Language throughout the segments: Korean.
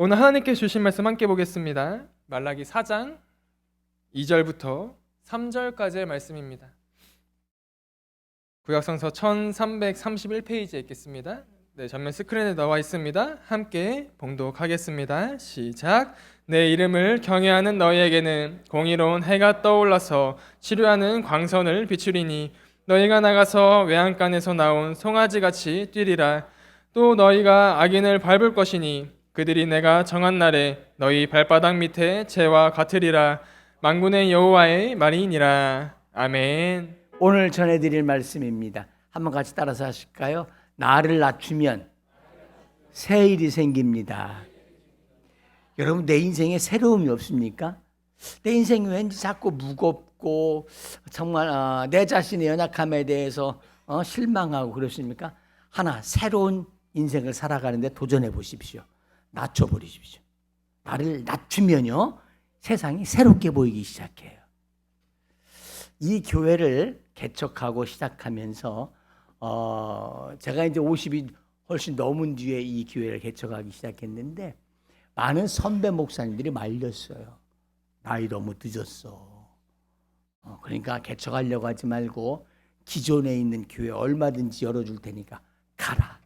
오늘 하나님께 주신 말씀 함께 보겠습니다. 말라기 4장 2절부터 3절까지의 말씀입니다. 구약성서 1331페이지에 있겠습니다. 전면 스크린에 나와 있습니다. 함께 봉독하겠습니다. 시작. 내 이름을 경외하는 너희에게는 공의로운 해가 떠올라서 치료하는 광선을 비추리니 너희가 나가서 외양간에서 나온 송아지같이 뛰리라. 또 너희가 악인을 밟을 것이니 그들이 내가 정한 날에 너희 발바닥 밑에 재와 같으리라. 만군의 여호와의 말이니라. 아멘. 오늘 전해드릴 말씀입니다. 한번 같이 따라서 하실까요? 나를 낮추면 새 일이 생깁니다. 여러분, 내 인생에 새로움이 없습니까? 내 인생이 왠지 자꾸 무겁고 정말 내 자신의 연약함에 대해서 실망하고 그렇습니까? 하나, 새로운 인생을 살아가는데 도전해 보십시오. 낮춰버리십시오. 나를 낮추면요, 세상이 새롭게 보이기 시작해요. 이 교회를 개척하고 시작하면서 제가 이제 50이 훨씬 넘은 뒤에 이 교회를 개척하기 시작했는데 많은 선배 목사님들이 말렸어요. 나이 너무 늦었어. 그러니까 개척하려고 하지 말고 기존에 있는 교회 얼마든지 열어줄 테니까 가라.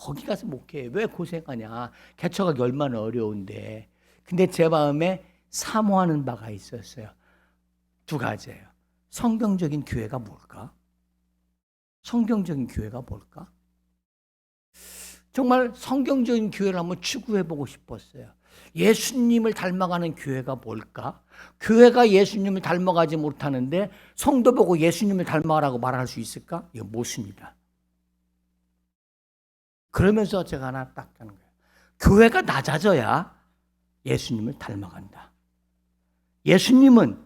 거기 가서 목회해. 왜 고생하냐. 개척하기 얼마나 어려운데. 근데 제 마음에 사모하는 바가 있었어요. 두 가지예요. 성경적인 교회가 뭘까? 성경적인 교회가 뭘까? 정말 성경적인 교회를 한번 추구해보고 싶었어요. 예수님을 닮아가는 교회가 뭘까? 교회가 예수님을 닮아가지 못하는데 성도 보고 예수님을 닮아가라고 말할 수 있을까? 이거 못습니다. 그러면서 제가 하나 딱 하는 거예요. 교회가 낮아져야 예수님을 닮아간다. 예수님은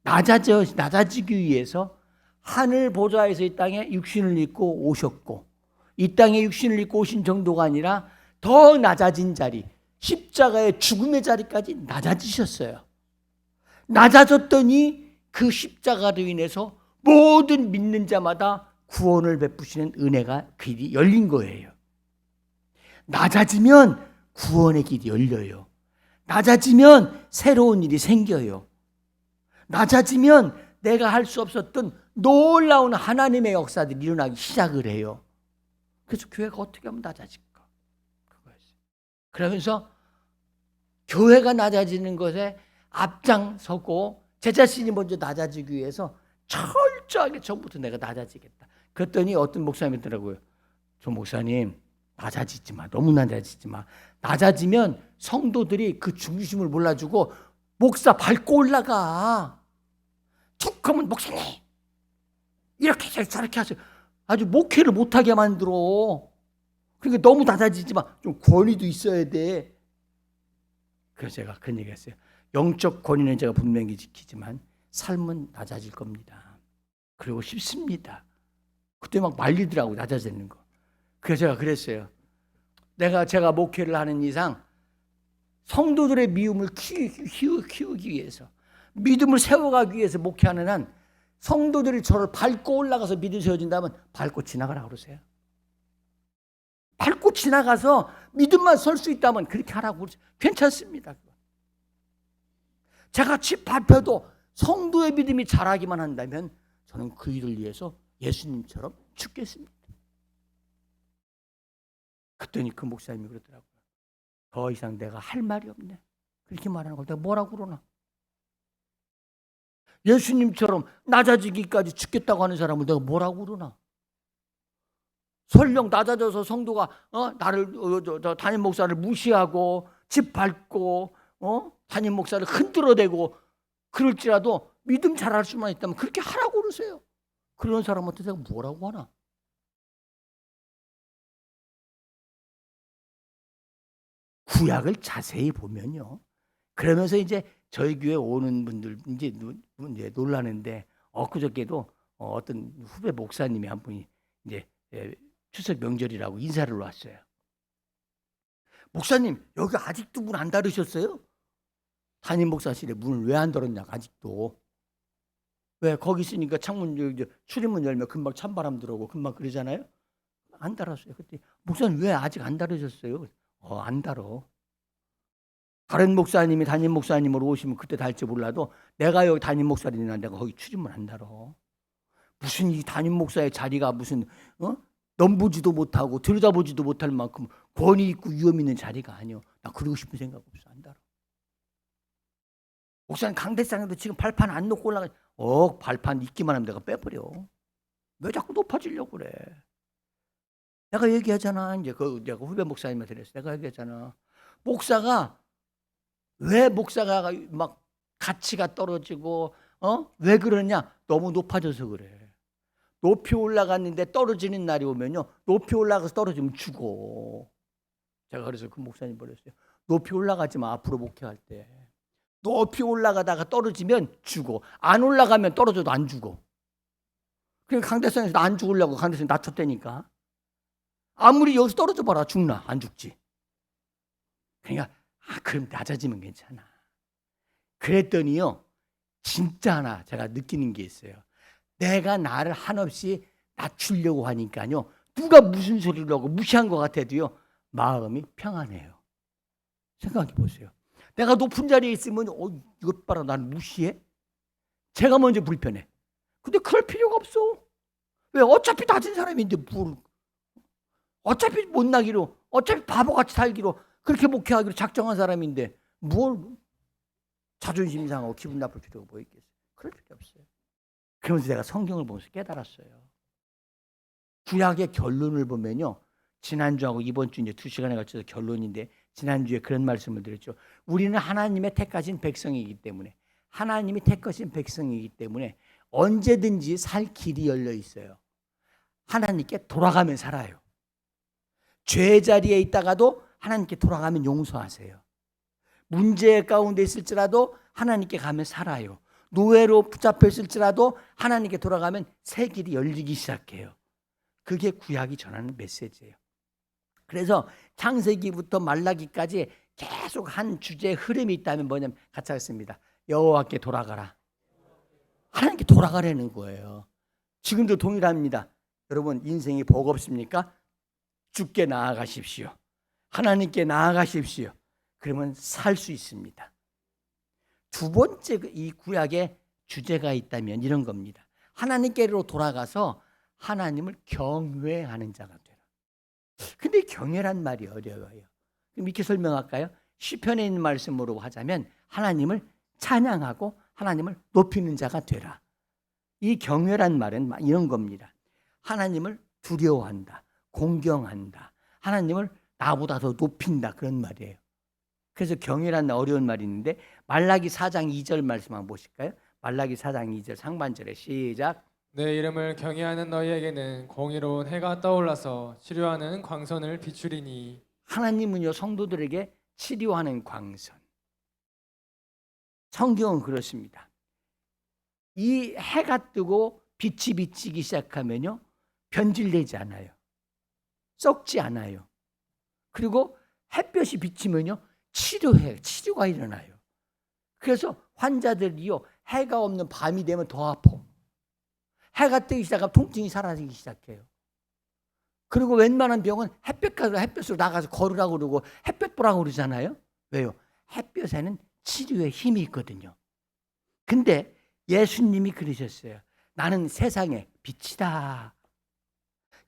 낮아지기 위해서 하늘 보좌에서 이 땅에 육신을 입고 오셨고, 이 땅에 육신을 입고 오신 정도가 아니라 더 낮아진 자리, 십자가의 죽음의 자리까지 낮아지셨어요. 낮아졌더니 그 십자가로 인해서 모든 믿는 자마다 구원을 베푸시는 은혜가 길이 열린 거예요. 낮아지면 구원의 길이 열려요. 낮아지면 새로운 일이 생겨요. 낮아지면 내가 할 수 없었던 놀라운 하나님의 역사들이 일어나기 시작을 해요. 그래서 교회가 어떻게 하면 낮아질까? 그거였어요. 그러면서 교회가 낮아지는 것에 앞장서고 제 자신이 먼저 낮아지기 위해서 철저하게 처음부터 내가 낮아지겠다. 그랬더니 어떤 목사님이 있더라고요. 저 목사님, 낮아지지 마. 너무 낮아지지 마. 낮아지면 성도들이 그 중심을 몰라주고 목사 밟고 올라가. 툭 하면 목사님 이렇게 저렇게 하세요. 아주 목회를 못하게 만들어. 그러니까 너무 낮아지지 마. 좀 권위도 있어야 돼. 그래서 제가 그런 얘기 했어요. 영적 권위는 제가 분명히 지키지만 삶은 낮아질 겁니다. 그리고 쉽습니다. 그때 막 말리더라고, 낮아지는 거. 그래서 제가 그랬어요. 제가 목회를 하는 이상 성도들의 미움을 키우기 위해서, 믿음을 세워가기 위해서 목회하는 한 성도들이 저를 밟고 올라가서 믿음이 세워진다면 밟고 지나가라고 그러세요. 밟고 지나가서 믿음만 설 수 있다면 그렇게 하라고 그러세요. 괜찮습니다. 제가 집 밟혀도 성도의 믿음이 자라기만 한다면 저는 그 일을 위해서 예수님처럼 죽겠습니다. 그랬더니 그 목사님이 그러더라고요. 더 이상 내가 할 말이 없네. 그렇게 말하는 걸 내가 뭐라고 그러나. 예수님처럼 낮아지기까지 죽겠다고 하는 사람을 내가 뭐라고 그러나. 설령 낮아져서 성도가 나를 담임 목사를 무시하고 집 밟고 담임 목사를 흔들어대고 그럴지라도 믿음 잘할 수만 있다면 그렇게 하라고 그러세요. 그런 사람한테 내가 뭐라고 하나. 구약을 자세히 보면요. 그러면서 이제 저희 교회 오는 분들 이제 놀라는데 엊그저께도 어떤 후배 목사님이 한 분이 이제 추석 명절이라고 인사를 왔어요. 목사님, 여기 아직도 문 안 닫으셨어요? 담임 목사실에 문을 왜 안 닫았냐고. 아직도. 왜? 거기 있으니까 창문 출입문 열면 금방 찬바람 들어오고 금방 그러잖아요. 안 닫았어요. 그때 목사님 왜 아직 안 닫으셨어요? 안 닫어. 다른 목사님이 담임 목사님으로 오시면 그때 달지 몰라도 내가 여기 담임 목사님이나 내가 거기 출입을 한다로. 무슨 이 담임 목사의 자리가 무슨 넘보지도 못하고 들여다보지도 못할 만큼 권위 있고 위험 있는 자리가 아니요. 나 그러고 싶은 생각 없어. 한다로. 목사님 강대상에도 지금 발판 안 놓고 올라가. 발판 있기만 하면 내가 빼버려. 왜 자꾸 높아지려고 그래? 내가 얘기하잖아. 이제 내가 후배 목사님한테 그랬어. 내가 얘기하잖아. 왜 목사가 막 가치가 떨어지고 왜 그러냐? 너무 높아져서 그래. 높이 올라갔는데 떨어지는 날이 오면요. 높이 올라가서 떨어지면 죽어. 제가 그래서 그 목사님 버렸어요. 높이 올라가지 마. 앞으로 목회할 때. 높이 올라가다가 떨어지면 죽어. 안 올라가면 떨어져도 안 죽어. 그러니까 강대상에서 안 죽으려고 강대상 낮췄다니까. 아무리 여기서 떨어져 봐라. 죽나? 안 죽지. 그러니까 그럼 낮아지면 괜찮아. 그랬더니요. 진짜 하나 제가 느끼는 게 있어요. 내가 나를 한없이 낮추려고 하니까요. 누가 무슨 소리를 하고 무시한 것 같아도요. 마음이 평안해요. 생각해 보세요. 내가 높은 자리에 있으면 이것 봐라 나는 무시해? 제가 먼저 불편해. 근데 그럴 필요가 없어. 왜? 어차피 낮은 사람인데 어차피 못나기로 어차피 바보같이 살기로 그렇게 목회하기로 작정한 사람인데 뭘 자존심 상하고 기분 나쁠 필요가 뭐 있겠어요. 그럴 필요 없어요. 그러면서 내가 성경을 보면서 깨달았어요. 구약의 결론을 보면요. 지난주하고 이번 주 이제 2시간에 걸쳐서 결론인데 지난주에 그런 말씀을 드렸죠. 우리는 하나님의 택하신 백성이기 때문에 하나님이 택하신 백성이기 때문에 언제든지 살 길이 열려 있어요. 하나님께 돌아가면 살아요. 죄 자리에 있다가도 하나님께 돌아가면 용서하세요. 문제 가운데 있을지라도 하나님께 가면 살아요. 노예로 붙잡혀 있을지라도 하나님께 돌아가면 새 길이 열리기 시작해요. 그게 구약이 전하는 메시지예요. 그래서 창세기부터 말라기까지 계속 한 주제의 흐름이 있다면 뭐냐면 같이 하겠습니다. 여호와께 돌아가라. 하나님께 돌아가라는 거예요. 지금도 동일합니다. 여러분 인생이 버겁습니까? 주께 나아가십시오. 하나님께 나아가십시오. 그러면 살 수 있습니다. 두 번째 이 구약의 주제가 있다면 이런 겁니다. 하나님께로 돌아가서 하나님을 경외하는 자가 되라. 근데 경외란 말이 어려워요. 그럼 이렇게 설명할까요? 시편에 있는 말씀으로 하자면 하나님을 찬양하고 하나님을 높이는 자가 되라. 이 경외란 말은 이런 겁니다. 하나님을 두려워한다. 공경한다. 하나님을 나보다 더 높인다. 그런 말이에요. 그래서 경외란 어려운 말이 있는데 말라기 4장 2절 말씀 한번 보실까요? 말라기 4장 2절 상반절에 시작. 내 이름을 경외하는 너희에게는 공의로운 해가 떠올라서 치료하는 광선을 비추리니. 하나님은요 성도들에게 치료하는 광선. 성경은 그렇습니다. 이 해가 뜨고 빛이 비치기 시작하면요 변질되지 않아요. 썩지 않아요. 그리고 햇볕이 비치면요 치료해요. 치료가 일어나요. 그래서 환자들이요 해가 없는 밤이 되면 더 아파. 해가 뜨기 시작하면 통증이 사라지기 시작해요. 그리고 웬만한 병은 햇볕으로 나가서 걸으라고 그러고 햇볕 보라고 그러잖아요. 왜요? 햇볕에는 치료의 힘이 있거든요. 근데 예수님이 그러셨어요. 나는 세상의 빛이다.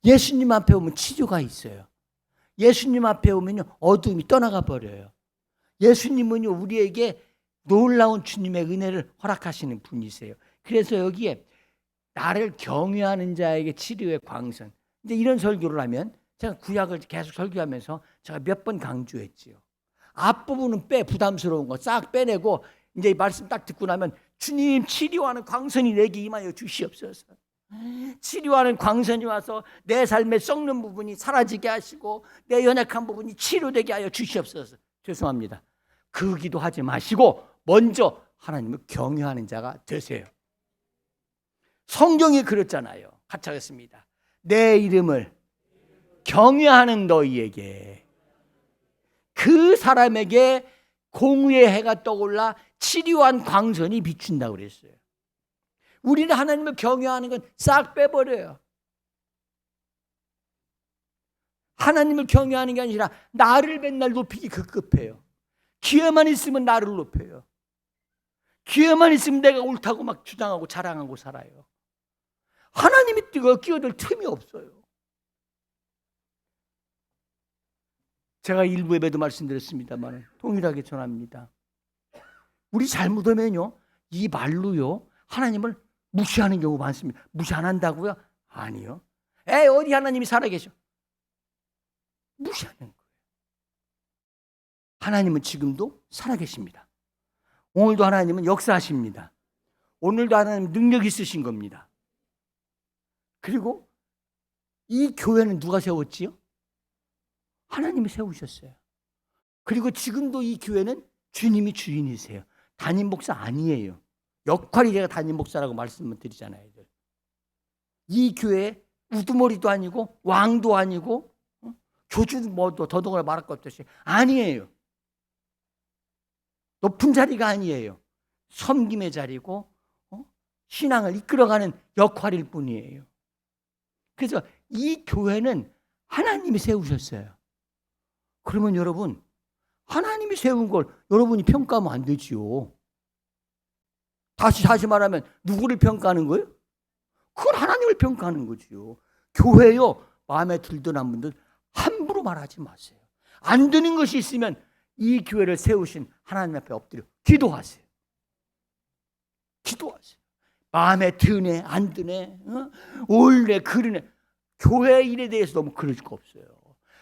예수님 앞에 오면 치료가 있어요. 예수님 앞에 오면요 어둠이 떠나가 버려요. 예수님은요 우리에게 놀라운 주님의 은혜를 허락하시는 분이세요. 그래서 여기에 나를 경외하는 자에게 치료의 광선. 이제 이런 설교를 하면 제가 구약을 계속 설교하면서 제가 몇 번 강조했지요. 앞부분은 부담스러운 거 싹 빼내고 이제 이 말씀 딱 듣고 나면 주님 치료하는 광선이 내게 임하여 주시옵소서. 치료하는 광선이 와서 내 삶의 썩는 부분이 사라지게 하시고 내 연약한 부분이 치료되게 하여 주시옵소서. 죄송합니다. 그 기도하지 마시고 먼저 하나님을 경외하는 자가 되세요. 성경이 그랬잖아요. 같이 하겠습니다. 내 이름을 경외하는 너희에게 그 사람에게 공의의 해가 떠올라 치료한 광선이 비춘다고 그랬어요. 우리는 하나님을 경외하는 건 싹 빼버려요. 하나님을 경외하는 게 아니라 나를 맨날 높이기 급급해요. 기회만 있으면 나를 높여요. 기회만 있으면 내가 옳다고 막 주장하고 자랑하고 살아요. 하나님이 끼어들 틈이 없어요. 제가 일부 예배도 말씀드렸습니다만 동일하게 전합니다. 우리 잘못하면요, 이 말로요 하나님을 무시하는 경우 많습니다. 무시 안 한다고요? 아니요. 어디 하나님이 살아계셔? 무시하는 거예요. 하나님은 지금도 살아계십니다. 오늘도 하나님은 역사하십니다. 오늘도 하나님 능력 있으신 겁니다. 그리고 이 교회는 누가 세웠지요? 하나님이 세우셨어요. 그리고 지금도 이 교회는 주님이 주인이세요. 담임 목사 아니에요. 역할이 제가 담임 목사라고 말씀을 드리잖아요. 이 교회 우두머리도 아니고 왕도 아니고 교주도 뭐도 더더구나 말할 것 없듯이 아니에요. 높은 자리가 아니에요. 섬김의 자리고 신앙을 이끌어가는 역할일 뿐이에요. 그래서 이 교회는 하나님이 세우셨어요. 그러면 여러분, 하나님이 세운 걸 여러분이 평가하면 안 되지요. 다시 말하면 누구를 평가하는 거예요? 그건 하나님을 평가하는 거지요. 교회요, 마음에 들던 분들 함부로 말하지 마세요. 안 되는 것이 있으면 이 교회를 세우신 하나님 앞에 엎드려 기도하세요. 기도하세요. 마음에 드네 안 드네, 옳네 그르네, 교회 일에 대해서 너무 그럴 거 없어요.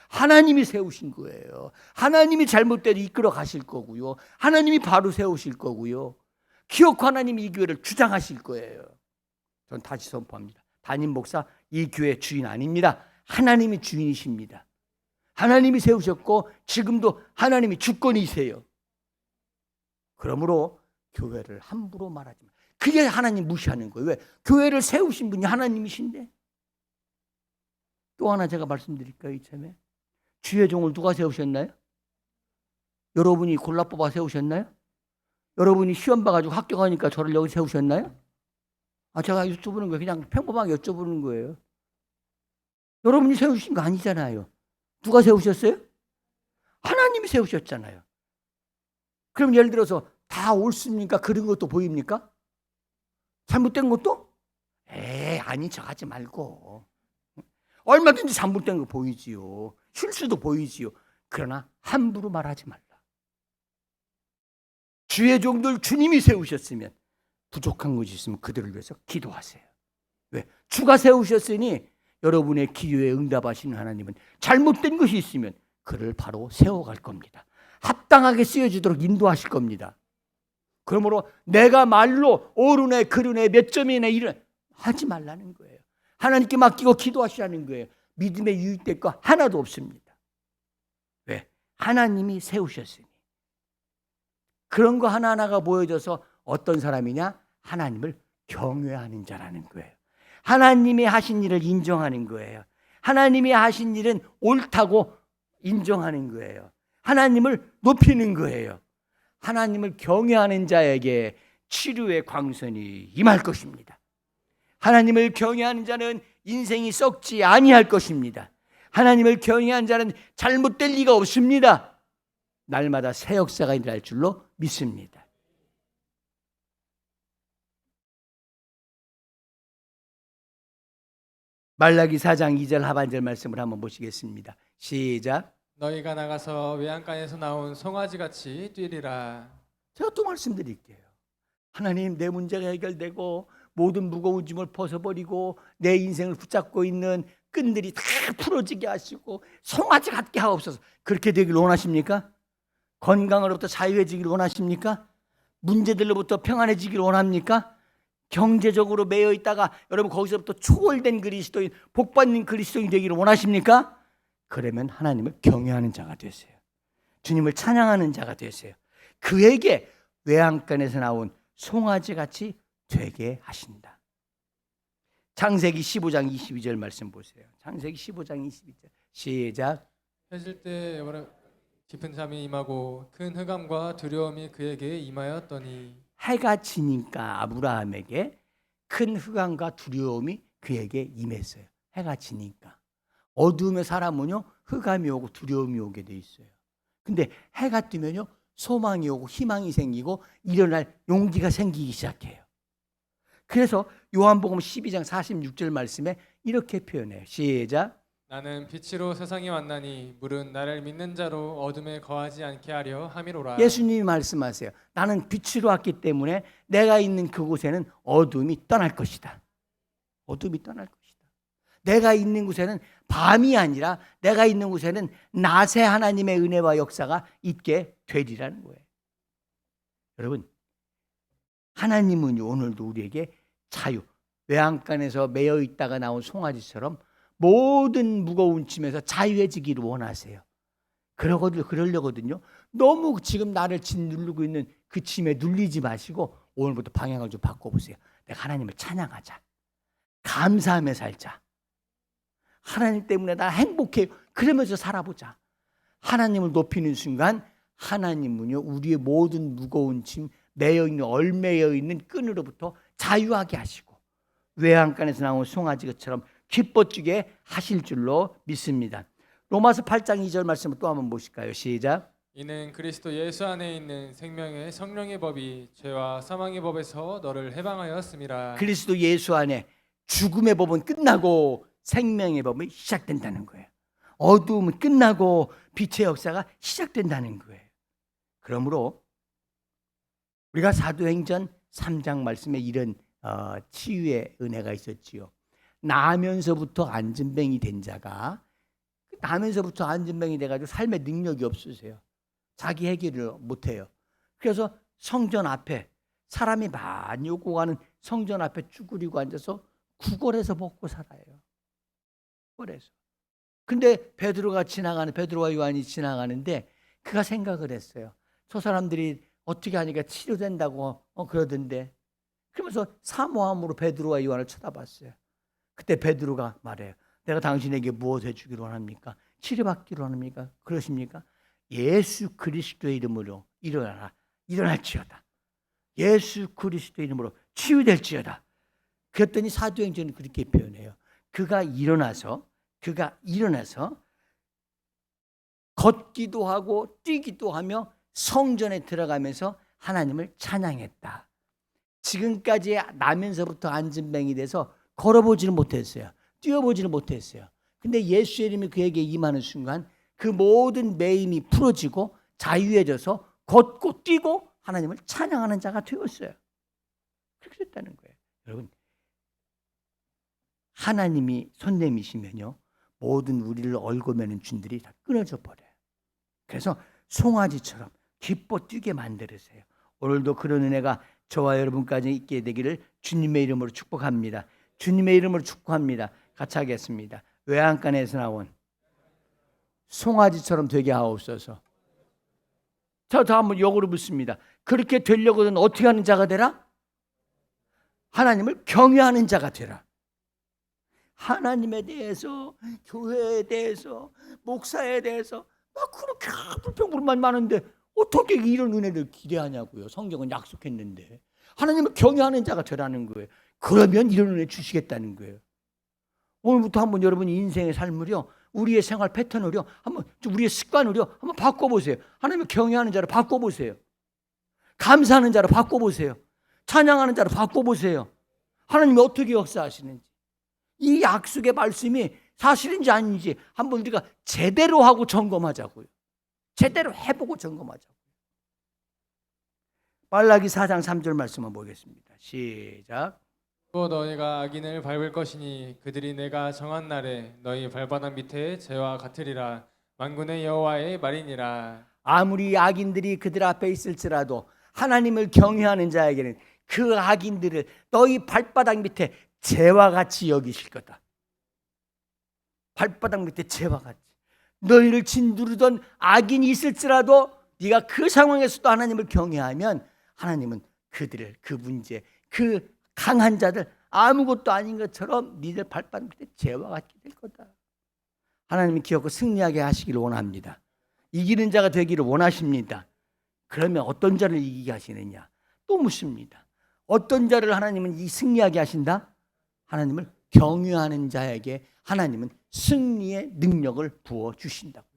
하나님이 세우신 거예요. 하나님이 잘못돼도 이끌어 가실 거고요. 하나님이 바로 세우실 거고요. 기어코 하나님이 이 교회를 주장하실 거예요. 전 다시 선포합니다. 담임 목사 이 교회 주인 아닙니다. 하나님이 주인이십니다. 하나님이 세우셨고 지금도 하나님이 주권이세요. 그러므로 교회를 함부로 말하지 마. 그게 하나님 무시하는 거예요. 왜? 교회를 세우신 분이 하나님이신데. 또 하나 제가 말씀드릴까요? 이참에 주의 종을 누가 세우셨나요? 여러분이 골라 뽑아 세우셨나요? 여러분이 시험 봐가지고 합격하니까 저를 여기 세우셨나요? 제가 여쭤보는 거예요. 그냥 평범하게 여쭤보는 거예요. 여러분이 세우신 거 아니잖아요. 누가 세우셨어요? 하나님이 세우셨잖아요. 그럼 예를 들어서 다 옳습니까? 그런 것도 보입니까? 잘못된 것도? 아니 저 하지 말고. 얼마든지 잘못된 거 보이지요. 실수도 보이지요. 그러나 함부로 말하지 말라. 주의 종들 주님이 세우셨으면 부족한 것이 있으면 그들을 위해서 기도하세요. 왜? 주가 세우셨으니 여러분의 기도에 응답하시는 하나님은 잘못된 것이 있으면 그를 바로 세워갈 겁니다. 합당하게 쓰여지도록 인도하실 겁니다. 그러므로 내가 말로 옳으네 그르네 몇 점이네 이런 하지 말라는 거예요. 하나님께 맡기고 기도하시라는 거예요. 믿음의 유익될 거 하나도 없습니다. 왜? 하나님이 세우셨으니. 그런 거 하나하나가 모여져서 어떤 사람이냐? 하나님을 경외하는 자라는 거예요. 하나님이 하신 일을 인정하는 거예요. 하나님이 하신 일은 옳다고 인정하는 거예요. 하나님을 높이는 거예요. 하나님을 경외하는 자에게 치료의 광선이 임할 것입니다. 하나님을 경외하는 자는 인생이 썩지 아니할 것입니다. 하나님을 경외하는 자는 잘못될 리가 없습니다. 날마다 새 역사가 일어날 줄로 믿습니다. 말라기 4장 2절 하반절 말씀을 한번 보시겠습니다. 시작. 너희가 나가서 외양간에서 나온 송아지같이 뛰리라. 제가 또 말씀드릴게요. 하나님, 내 문제가 해결되고 모든 무거운 짐을 벗어버리고 내 인생을 붙잡고 있는 끈들이 다 풀어지게 하시고 송아지 같게 하옵소서. 그렇게 되길 원하십니까? 건강으로부터 자유해지길 원하십니까? 문제들로부터 평안해지길 원합니까? 경제적으로 매여 있다가 여러분 거기서부터 초월된 그리스도인, 복받는 그리스도인이 되기를 원하십니까? 그러면 하나님을 경외하는 자가 되세요. 주님을 찬양하는 자가 되세요. 그에게 외양간에서 나온 송아지같이 되게 하신다. 창세기 15장 22절 말씀 보세요. 창세기 15장 22절 시작. 해질 때 깊은 잠이 임하고 큰 흑암과 두려움이 그에게 임하였더니. 해가 지니까 아브라함에게 큰 흑암과 두려움이 그에게 임했어요. 해가 지니까. 어두움에 사람은요 흑암이 오고 두려움이 오게 돼 있어요. 근데 해가 뜨면요 소망이 오고 희망이 생기고 일어날 용기가 생기기 시작해요. 그래서 요한복음 12장 46절 말씀에 이렇게 표현해요. 시작. 나는 빛으로 세상에 왔나니 물은 나를 믿는 자로 어둠에 거하지 않게 하려 함이로라. 예수님이 말씀하세요. 나는 빛으로 왔기 때문에 내가 있는 그곳에는 어둠이 떠날 것이다. 어둠이 떠날 것이다. 내가 있는 곳에는 밤이 아니라 내가 있는 곳에는 낮에 하나님의 은혜와 역사가 있게 되리라는 거예요. 여러분, 하나님은 오늘도 우리에게 자유, 외양간에서 매여 있다가 나온 송아지처럼 모든 무거운 짐에서 자유해지기를 원하세요. 그러려거든요. 너무 지금 나를 짓누르고 있는 그 짐에 눌리지 마시고 오늘부터 방향을 좀 바꿔보세요. 내가 하나님을 찬양하자. 감사하며 살자. 하나님 때문에 나 행복해요. 그러면서 살아보자. 하나님을 높이는 순간 하나님은요, 우리의 모든 무거운 짐, 매여있는 얼매여 있는 끈으로부터 자유하게 하시고 외양간에서 나온 송아지처럼 기뻐지게 하실 줄로 믿습니다. 로마서 8장 2절 말씀을 또 한번 보실까요? 시작. 이는 그리스도 예수 안에 있는 생명의 성령의 법이 죄와 사망의 법에서 너를 해방하였음이라. 그리스도 예수 안에 죽음의 법은 끝나고 생명의 법이 시작된다는 거예요. 어두움은 끝나고 빛의 역사가 시작된다는 거예요. 그러므로 우리가 사도행전 3장 말씀에 이런 치유의 은혜가 있었지요. 나면서부터 안진뱅이 된 자가 나면서부터 안진뱅이 돼가지고 삶의 능력이 없으세요. 자기 해결을 못해요. 그래서 성전 앞에 사람이 많이 오고 가는 성전 앞에 쭈그리고 앉아서 구걸해서 먹고 살아요. 구걸해서. 근데 베드로와 요한이 지나가는데 그가 생각을 했어요. 저 사람들이 어떻게 하니까 치료된다고 그러던데. 그러면서 사모함으로 베드로와 요한을 쳐다봤어요. 그때 베드로가 말해요. 내가 당신에게 무엇 해주기로 원합니까? 치료받기로 원합니까? 그러십니까? 예수 그리스도의 이름으로 일어나라. 일어날지어다. 예수 그리스도의 이름으로 치유될지어다. 그랬더니 사도행전은 그렇게 표현해요. 그가 일어나서 걷기도 하고 뛰기도 하며 성전에 들어가면서 하나님을 찬양했다. 지금까지 나면서부터 안진뱅이 돼서 걸어보지는 못했어요. 뛰어보지는 못했어요. 근데 예수의 이름이 그에게 임하는 순간 그 모든 매임이 풀어지고 자유해져서 걷고 뛰고 하나님을 찬양하는 자가 되었어요. 그렇게 됐다는 거예요. 여러분, 하나님이 손 내미시면요, 모든 우리를 얽어매는 줄들이 다 끊어져 버려요. 그래서 송아지처럼 기뻐 뛰게 만들으세요. 오늘도 그런 은혜가 저와 여러분까지 있게 되기를 주님의 이름으로 축복합니다. 주님의 이름으로 축복합니다. 같이 하겠습니다. 외양간에서 나온 송아지처럼 되게 하옵소서. 저 한번 역으로 묻습니다. 그렇게 되려고는 어떻게 하는 자가 되라? 하나님을 경외하는 자가 되라. 하나님에 대해서, 교회에 대해서, 목사에 대해서 막 그렇게 불평불만 많은데 어떻게 이런 은혜를 기대하냐고요. 성경은 약속했는데. 하나님을 경외하는 자가 되라는 거예요. 그러면 이런 은혜 주시겠다는 거예요. 오늘부터 한번 여러분이 인생의 삶을요, 우리의 생활 패턴을요, 한번 우리의 습관을요, 한번 바꿔보세요. 하나님을 경외하는 자로 바꿔보세요. 감사하는 자로 바꿔보세요. 찬양하는 자로 바꿔보세요. 하나님이 어떻게 역사하시는지. 이 약속의 말씀이 사실인지 아닌지 한번 우리가 제대로 하고 점검하자고요. 제대로 해보고 점검하자고요. 말라기 4장 3절 말씀을 보겠습니다. 시작. 또 너희가 악인을 밟을 것이니 그들이 내가 정한 날에 너희 발바닥 밑에 재와 같으리라. 만군의 여호와의 말이니라. 아무리 악인들이 그들 앞에 있을지라도 하나님을 경외하는 자에게는 그 악인들을 너희 발바닥 밑에 재와 같이 여기실 거다. 발바닥 밑에 재와 같이. 너희를 짓누르던 악인이 있을지라도 네가 그 상황에서도 하나님을 경외하면 하나님은 그들을, 그 문제, 그 강한 자들, 아무것도 아닌 것처럼 니들 발바닥 밑에 재와 같이 될 거다. 하나님이 기억하고 승리하게 하시기를 원합니다. 이기는 자가 되기를 원하십니다. 그러면 어떤 자를 이기게 하시느냐? 또 묻습니다. 어떤 자를 하나님은 이 승리하게 하신다? 하나님을 경외하는 자에게 하나님은 승리의 능력을 부어주신다고.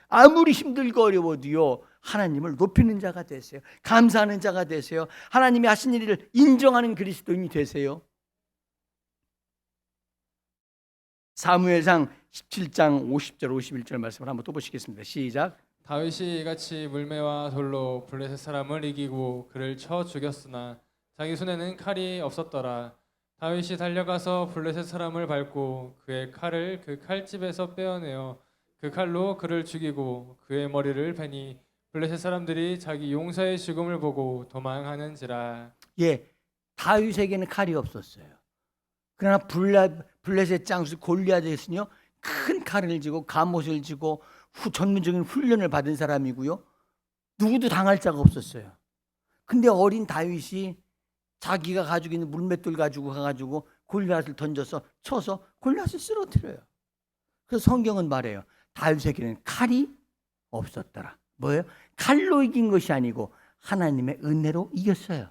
아무리 힘들고 어려워도요, 하나님을 높이는 자가 되세요. 감사하는 자가 되세요. 하나님이 하신 일을 인정하는 그리스도인이 되세요. 사무엘상 17장 50절 51절 말씀을 한번 또 보시겠습니다. 시작. 다윗이 이같이 물매와 돌로 블레셋 사람을 이기고 그를 쳐 죽였으나 자기 손에는 칼이 없었더라. 다윗이 달려가서 블레셋 사람을 밟고 그의 칼을 그 칼집에서 빼어내어 그 칼로 그를 죽이고 그의 머리를 베니 블레셋 사람들이 자기 용사의 죽음을 보고 도망하는지라. 예, 다윗에게는 칼이 없었어요. 그러나 블레셋 장수 골리앗에서는요, 큰 칼을 쥐고 갑옷을 쥐고 전문적인 훈련을 받은 사람이고요. 누구도 당할 자가 없었어요. 근데 어린 다윗이 자기가 가지고 있는 물맷돌 가지고 가가지고 골리앗을 던져서 쳐서 골리앗을 쓰러뜨려요. 그래서 성경은 말해요. 다윗에게는 칼이 없었더라. 뭐예요? 칼로 이긴 것이 아니고 하나님의 은혜로 이겼어요.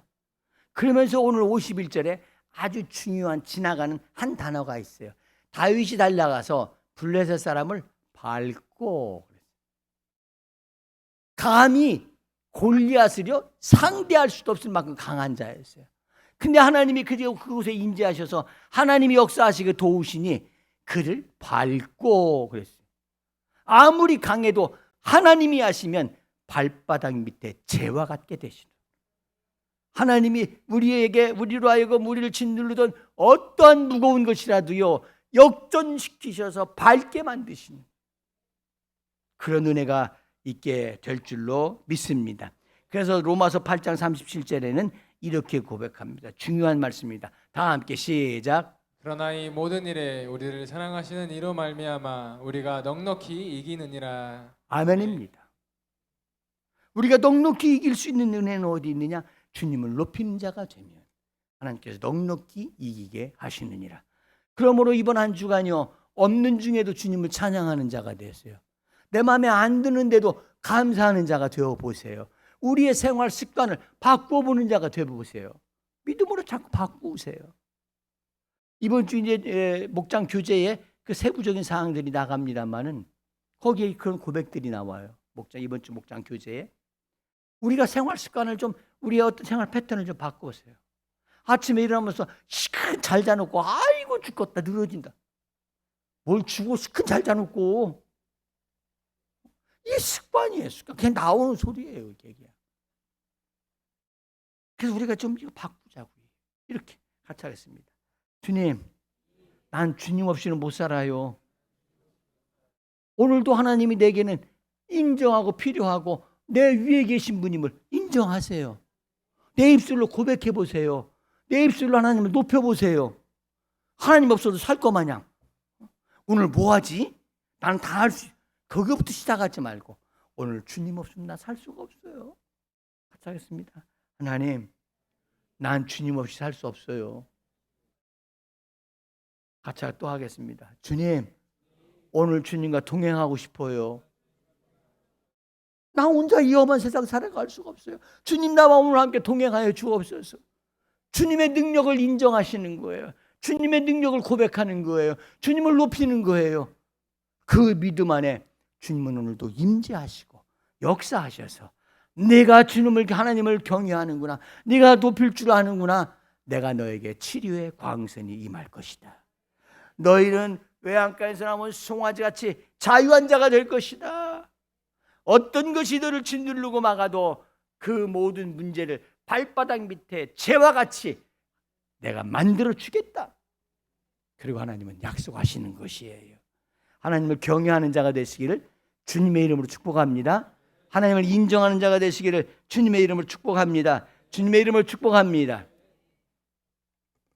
그러면서 오늘 51절에 아주 중요한 지나가는 한 단어가 있어요. 다윗이 달려가서 블레셋 사람을 밟고, 감히 골리앗을요 상대할 수도 없을 만큼 강한 자였어요. 근데 하나님이 그곳에 임재하셔서 하나님이 역사하시고 도우시니 그를 밟고 그랬어요. 아무리 강해도 하나님이 하시면 발바닥 밑에 재와 같게 되시는, 하나님이 우리로 하여금 우리를 짓누르던 어떠한 무거운 것이라도요 역전시키셔서 밟게 만드시는 그런 은혜가 있게 될 줄로 믿습니다. 그래서 로마서 8장 37절에는 이렇게 고백합니다. 중요한 말씀입니다. 다 함께 시작. 그러나 이 모든 일에 우리를 사랑하시는 이로 말미암아 우리가 넉넉히 이기느니라. 아멘입니다. 우리가 넉넉히 이길 수 있는 은혜는 어디 있느냐? 주님을 높이는 자가 되면 하나님께서 넉넉히 이기게 하시느니라. 그러므로 이번 한 주간요 없는 중에도 주님을 찬양하는 자가 되세요. 내 마음에 안 드는데도 감사하는 자가 되어보세요. 우리의 생활 습관을 바꿔보는 자가 되어보세요. 믿음으로 자꾸 바꾸세요. 이번 주 이제 목장 교재에 그 세부적인 사항들이 나갑니다만은 거기에 그런 고백들이 나와요. 이번 주 목장 교재에 우리가 생활 습관을 좀, 우리의 어떤 생활 패턴을 좀 바꾸세요. 아침에 일어나면서 시큰 잘 자놓고 아이고 죽겠다 늘어진다. 뭘 주고 시큰 잘 자놓고, 이게 습관이에요. 습관. 그냥 나오는 소리예요. 이게. 그래서 우리가 좀 이거 바꾸자고요. 이렇게 같이 하겠습니다. 주님, 난 주님 없이는 못 살아요. 오늘도 하나님이 내게는 인정하고 필요하고 내 위에 계신 분임을 인정하세요. 내 입술로 고백해 보세요. 내 입술로 하나님을 높여보세요. 하나님 없어도 살 거 마냥 오늘 뭐 하지? 나는 다 할 수, 그거부터 시작하지 말고 오늘 주님 없으면 나 살 수가 없어요. 같이 하겠습니다. 하나님, 난 주님 없이 살 수 없어요. 같이 또 하겠습니다. 주님, 오늘 주님과 동행하고 싶어요. 나 혼자 이 험한 세상 살아갈 수가 없어요. 주님, 나와 오늘 함께 동행하여 주옵소서. 주님의 능력을 인정하시는 거예요. 주님의 능력을 고백하는 거예요. 주님을 높이는 거예요. 그 믿음 안에 주님은 오늘도 임재하시고 역사하셔서 내가 하나님을 경외하는구나, 네가 높일 줄 아는구나, 내가 너에게 치료의 광선이 임할 것이다. 너희는 외양간에서 나온 송아지같이 자유한 자가 될 것이다. 어떤 것이 너를 짓누르고 막아도 그 모든 문제를 발바닥 밑에 재와 같이 내가 만들어 주겠다. 그리고 하나님은 약속하시는 것이에요. 하나님을 경외하는 자가 되시기를 주님의 이름으로 축복합니다. 하나님을 인정하는 자가 되시기를 주님의 이름으로 축복합니다. 주님의 이름으로 축복합니다.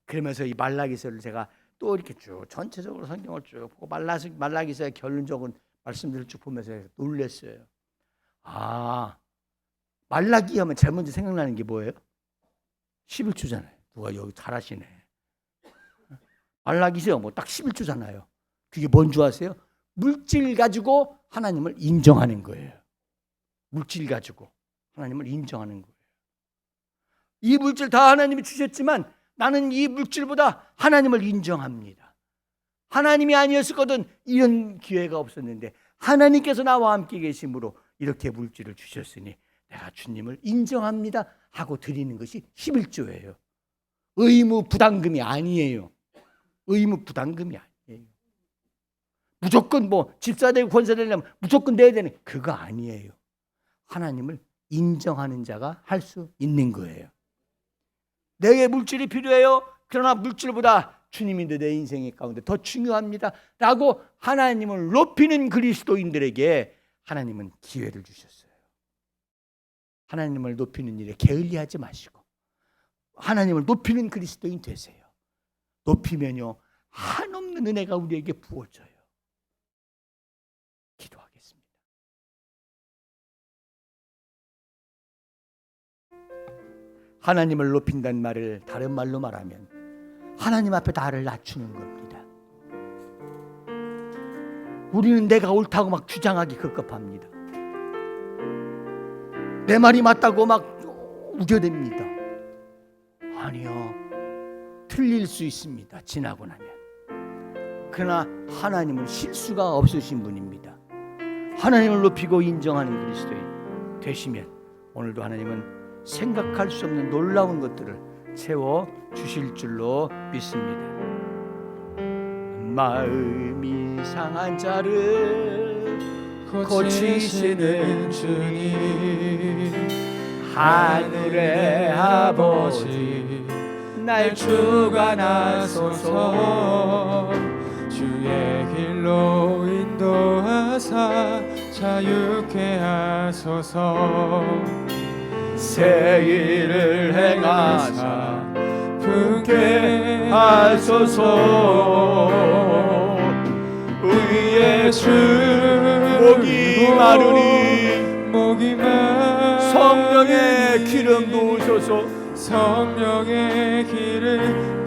그러면서 이 말라기서를 제가 또 이렇게 쭉 전체적으로 성경을 쭉 보고 말라기서의 결론적인 말씀들을 쭉 보면서 놀랐어요. 아, 말라기 하면 제일 먼저 생각나는 게 뭐예요? 11조잖아요. 누가 여기 잘하시네. 말라기서 뭐 딱 11조잖아요. 그게 뭔 줄 아세요? 물질 가지고 하나님을 인정하는 거예요. 물질 가지고 하나님을 인정하는 거예요. 이 물질 다 하나님이 주셨지만 나는 이 물질보다 하나님을 인정합니다. 하나님이 아니었거든 이런 기회가 없었는데 하나님께서 나와 함께 계심으로 이렇게 물질을 주셨으니 내가 주님을 인정합니다 하고 드리는 것이 11조예요. 의무 부담금이 아니에요. 의무 부담금이 아니에요. 무조건 뭐 집사되고 권사되려면 무조건 내야 되는 그거 아니에요. 하나님을 인정하는 자가 할 수 있는 거예요. 내게 물질이 필요해요. 그러나 물질보다 주님이 내 인생의 가운데 더 중요합니다 라고 하나님을 높이는 그리스도인들에게 하나님은 기회를 주셨어요. 하나님을 높이는 일에 게을리하지 마시고 하나님을 높이는 그리스도인 되세요. 높이면요 한없는 은혜가 우리에게 부어져요. 기도하겠습니다. 하나님을 높인다는 말을 다른 말로 말하면 하나님 앞에 나를 낮추는 겁니다. 우리는 내가 옳다고 막 주장하기 급급합니다. 내 말이 맞다고 막 우겨댑니다. 아니요, 틀릴 수 있습니다. 지나고 나면. 그러나 하나님은 실수가 없으신 분입니다. 하나님을 높이고 인정하는 그리스도인 되시면 오늘도 하나님은 생각할 수 없는 놀라운 것들을 채워 주실 줄로 믿습니다. 마음이 상한 자를 고치시는 주님, 하늘의 아버지 날 주관하소서. 주의 길로 인도하사 자유케 하소서. 새 일을 행하사 풍게 하소서. 의의 주 목이 마르니 성령의 기름 부으소서. 성령의 기름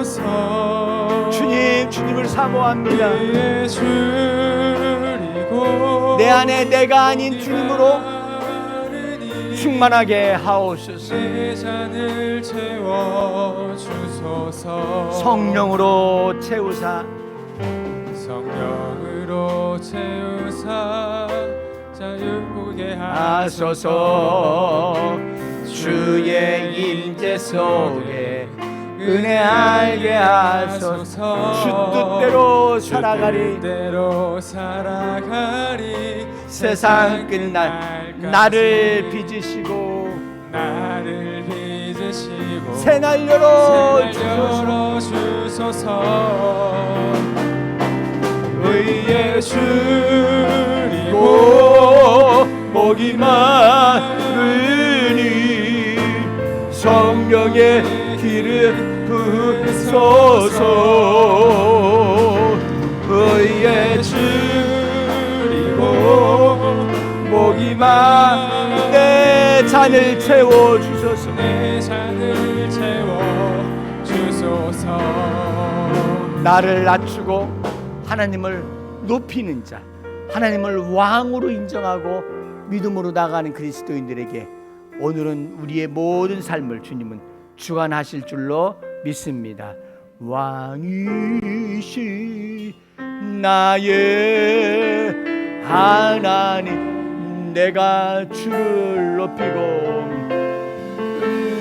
부으소서. 주님을 사모합니다. 의의 주리고 내 안에 내가 아닌 주님으로 충만하게 하옵소서. 내 잔을 채워 주소서. 성령으로 채우사 성령으로 채우사 자유케 하소서. 주의 임재 속에 은혜 알게 하소서. 주 뜻대로 살아가리. 세상 끝날 나를 빚으시고 새 날 열어 주소서. 의의 주리고 목이 마르니 성령의 기름 부으소서. 의의 주리고 목이 내 잔을 채워 주소서. 내 잔을 채워 주소서. 나를 낮추고 하나님을 높이는 자, 하나님을 왕으로 인정하고 믿음으로 나가는 그리스도인들에게 오늘은 우리의 모든 삶을 주님은 주관하실 줄로 믿습니다. 왕이시 나의 하나님, 내가 주를 높이고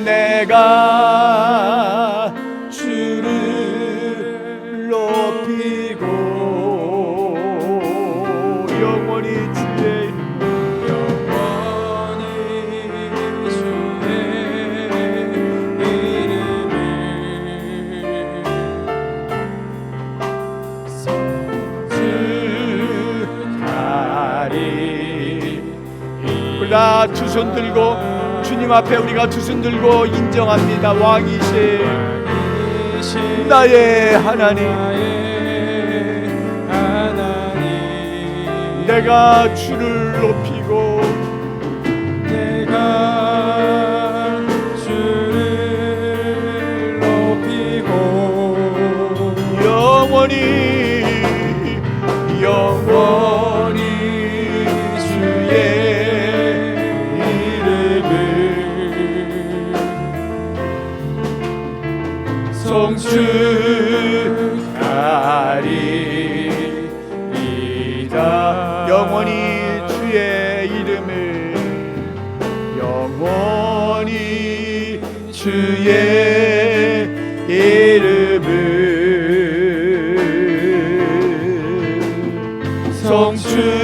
내가 주를 높이고 영원히 주의 우리가 두 손 들고 주님 앞에 우리가 두 손 들고 인정합니다. 왕이신 나의 하나님, 내가 주를 높이고 영원히 주의 송축하리. 이 자, 영원히 주의 이름을, 영원히 주의 이름을 성축하리라.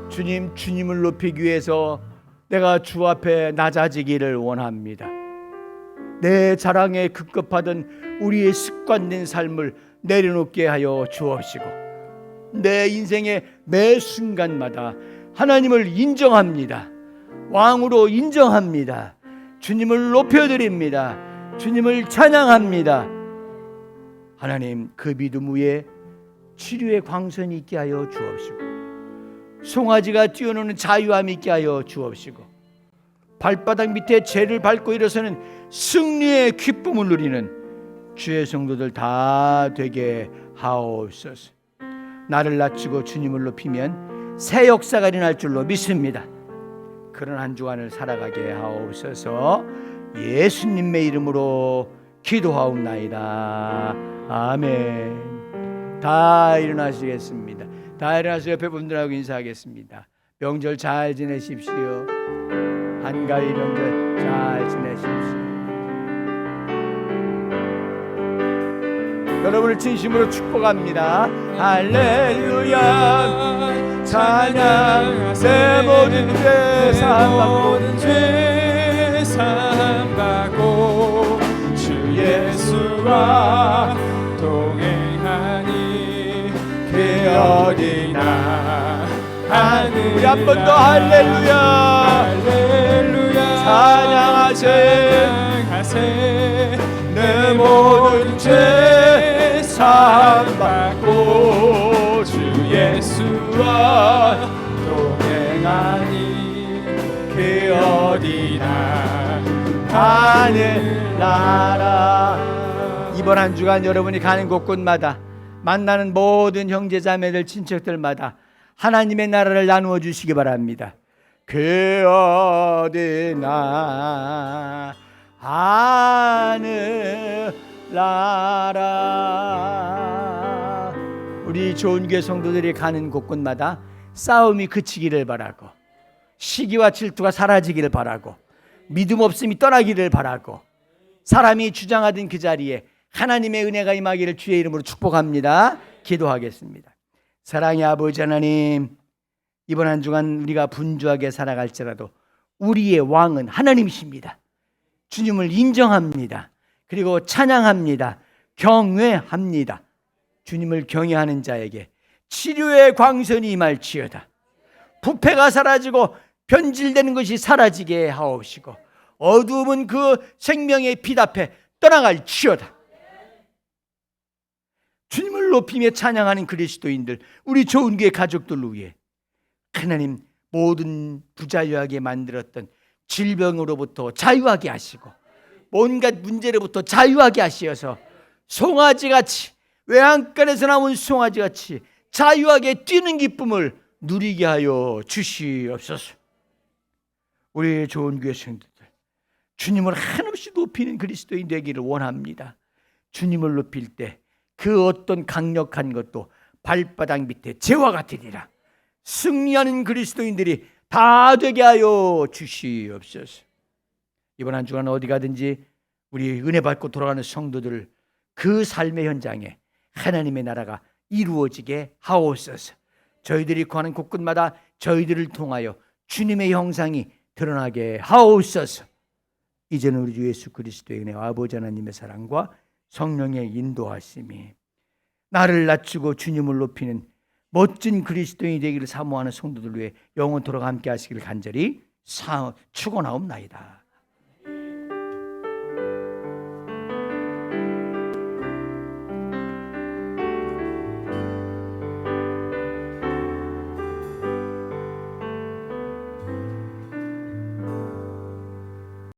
주님, 주님을 높이기 위해서 내가 주 앞에 낮아지기를 원합니다. 내 자랑에 급급하던 우리의 습관된 삶을 내려놓게 하여 주옵시고, 내 인생의 매 순간마다 하나님을 인정합니다. 왕으로 인정합니다. 주님을 높여드립니다. 주님을 찬양합니다. 하나님, 그 믿음 위에 치료의 광선이 있게 하여 주옵시고, 송아지가 뛰어노는 자유함이 있게 하여 주옵시고, 발바닥 밑에 죄를 밟고 일어서는 승리의 기쁨을 누리는 주의 성도들 다 되게 하옵소서. 나를 낮추고 주님을 높이면 새 역사가 일어날 줄로 믿습니다. 그런 한 주간을 살아가게 하옵소서. 예수님의 이름으로 기도하옵나이다. 아멘. 다 일어나시겠습니다. 다 일어나서 옆에 분들하고 인사하겠습니다. 명절 잘 지내십시오. 한가위 명절 잘 지내십시오. 여러분을 진심으로 축복합니다. 할렐루야. 찬양. 내 모든 죄 사함받고 주 예수와 동행하니 그 어디나 하늘. 우리 한 번 더 할렐루야. 할렐루야. 찬양하세. 내 모든 죄 사함받고 주 예수와 동행하니 그 어디나 하늘 나라. 이번 한 주간 여러분이 가는 곳곳마다 만나는 모든 형제자매들 친척들마다 하나님의 나라를 나누어 주시기 바랍니다. 그 어디나 하늘 나라. 우리 좋은 교회 성도들이 가는 곳곳마다 싸움이 그치기를 바라고, 시기와 질투가 사라지기를 바라고, 믿음 없음이 떠나기를 바라고, 사람이 주장하던 그 자리에 하나님의 은혜가 임하기를 주의 이름으로 축복합니다. 기도하겠습니다. 사랑의 아버지 하나님, 이번 한 주간 우리가 분주하게 살아갈지라도 우리의 왕은 하나님이십니다. 주님을 인정합니다. 그리고 찬양합니다. 경외합니다. 주님을 경외하는 자에게 치료의 광선이 임할지어다. 부패가 사라지고 변질되는 것이 사라지게 하옵시고, 어두움은 그 생명의 빛 앞에 떠나갈지어다. 주님을 높이며 찬양하는 그리스도인들, 우리 좋은 교회 가족들을 위해 하나님 모든 부자유하게 만들었던 질병으로부터 자유하게 하시고, 온갖 문제로부터 자유하게 하시어서 송아지같이, 외양간에서 나온 송아지같이 자유하게 뛰는 기쁨을 누리게 하여 주시옵소서. 우리 좋은 교회 성도들, 주님을 한없이 높이는 그리스도인 되기를 원합니다. 주님을 높일 때 그 어떤 강력한 것도 발바닥 밑에 재와 같으리라. 승리하는 그리스도인들이 다 되게 하여 주시옵소서. 이번 한 주간 어디 가든지 우리 은혜 받고 돌아가는 성도들을 그 삶의 현장에 하나님의 나라가 이루어지게 하옵소서. 저희들이 구하는 곳곳마다 저희들을 통하여 주님의 형상이 드러나게 하옵소서. 이제는 우리 주 예수 그리스도의 은혜와 아버지 하나님의 사랑과 성령의 인도하심이 나를 낮추고 주님을 높이는 멋진 그리스도인이 되기를 사모하는 성도들 위해 영원토록 함께 하시기를 간절히 축원하옵나이다.